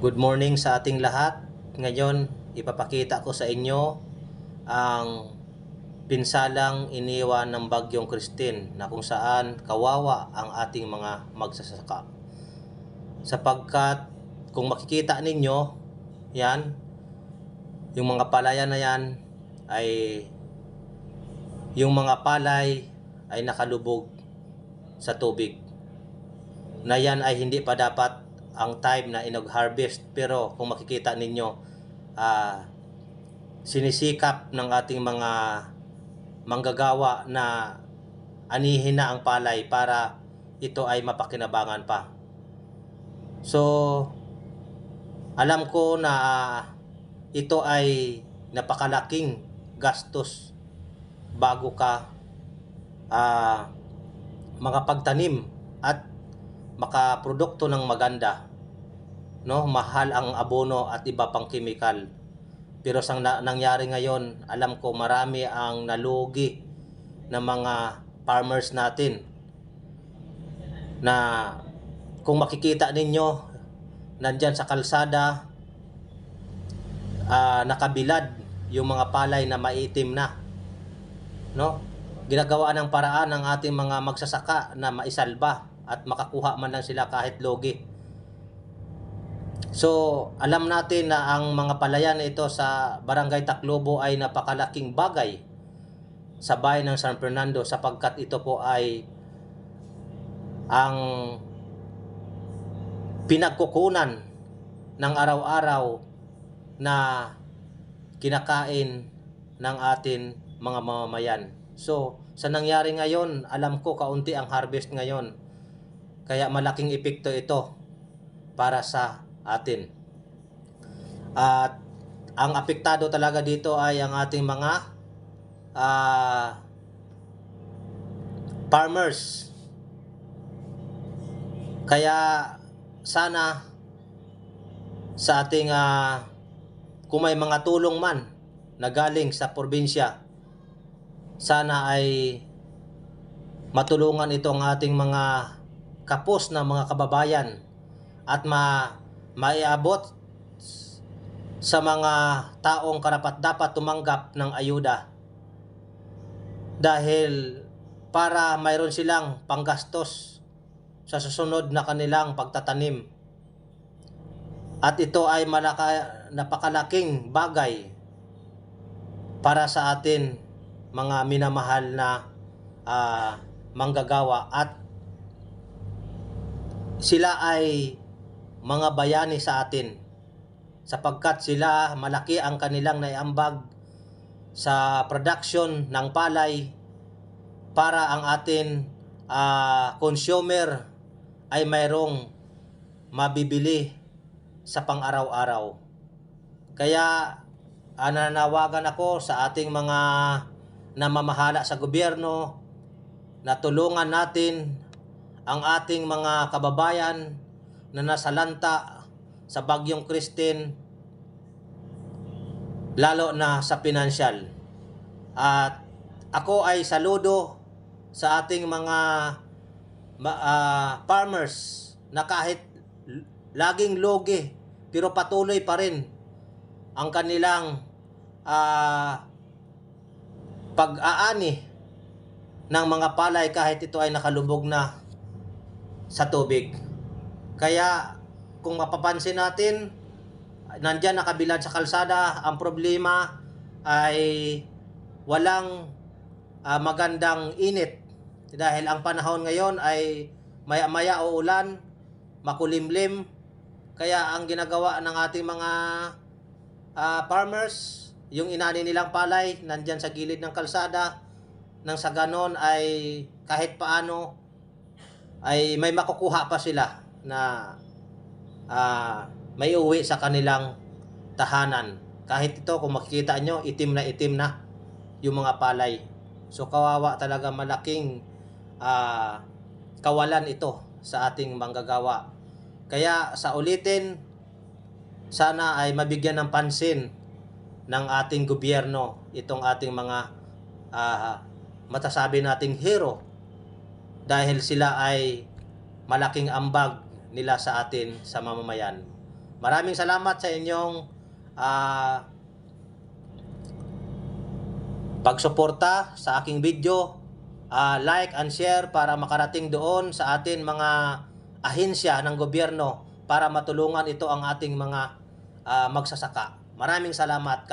Good morning sa ating lahat. Ngayon, ipapakita ko sa inyo ang pinsalang iniwan ng Bagyong Christine na kung saan kawawa ang ating mga magsasaka. Sapagkat kung makikita ninyo, yan, yung mga palayan na yan ay yung mga palay ay nakalubog sa tubig. Na yan ay hindi pa dapat ang time na inag-harvest, pero kung makikita ninyo, sinisikap ng ating mga manggagawa na anihin na ang palay para ito ay mapakinabangan pa. So, alam ko na ito ay napakalaking gastos bago ka makapagtanim at makaprodukto ng maganda, no? Mahal ang abono at iba pang chemical. Pero sa nangyari ngayon, alam ko marami ang nalugi ng mga farmers natin na kung makikita ninyo, nandyan sa kalsada, nakabilad yung mga palay na maitim na, no? Ginagawa ng paraan ng ating mga magsasaka na maisalba at makakuha man lang sila kahit logi. So, alam natin na ang mga palayan na ito sa Barangay Taclobo ay napakalaking bagay sa bayan ng San Fernando, sapagkat ito po ay ang pinagkukunan ng araw-araw na kinakain ng atin mga mamamayan. So, sa nangyari ngayon, alam ko kaunti ang harvest ngayon. Kaya malaking epekto ito para sa atin. At ang apektado talaga dito ay ang ating mga farmers. Kaya sana sa ating kung may mga tulong man na galing sa probinsya, sana ay matulungan itong ating mga kapos na mga kababayan at maiabot sa mga taong karapat-dapat tumanggap ng ayuda, dahil para mayroon silang panggastos sa susunod na kanilang pagtatanim. At ito ay napakalaking bagay para sa atin mga minamahal na manggagawa, at sila ay mga bayani sa atin, sapagkat sila malaki ang kanilang naiambag sa production ng palay para ang atin consumer ay mayroong mabibili sa pang-araw-araw. Kaya nananawagan ako sa ating mga namamahala sa gobyerno na tulungan natin ang ating mga kababayan na nasalanta sa Bagyong Christine, lalo na sa pinansyal. At ako ay saludo sa ating mga farmers na kahit laging logi, pero patuloy pa rin ang kanilang pag-aani ng mga palay kahit ito ay nakalubog na sa tubig. Kaya kung mapapansin natin, nandyan nakabilad sa kalsada, ang problema ay walang magandang init, dahil ang panahon ngayon ay maya-maya uulan, makulimlim. Kaya ang ginagawa ng ating mga farmers, yung inani nilang palay nandyan sa gilid ng kalsada, nang sa ganon ay kahit paano ay may makukuha pa sila na may uwi sa kanilang tahanan. Kahit ito, kung makikita nyo, itim na yung mga palay. So kawawa talaga, malaking kawalan ito sa ating manggagawa. Kaya sa ulitin, sana ay mabigyan ng pansin ng ating gobyerno itong ating mga matasabi nating hero, dahil sila ay malaking ambag nila sa atin sa mamamayan. Maraming salamat sa inyong pagsuporta sa aking video. Like and share para makarating doon sa atin mga ahensya ng gobyerno para matulungan ito ang ating mga magsasaka. Maraming salamat.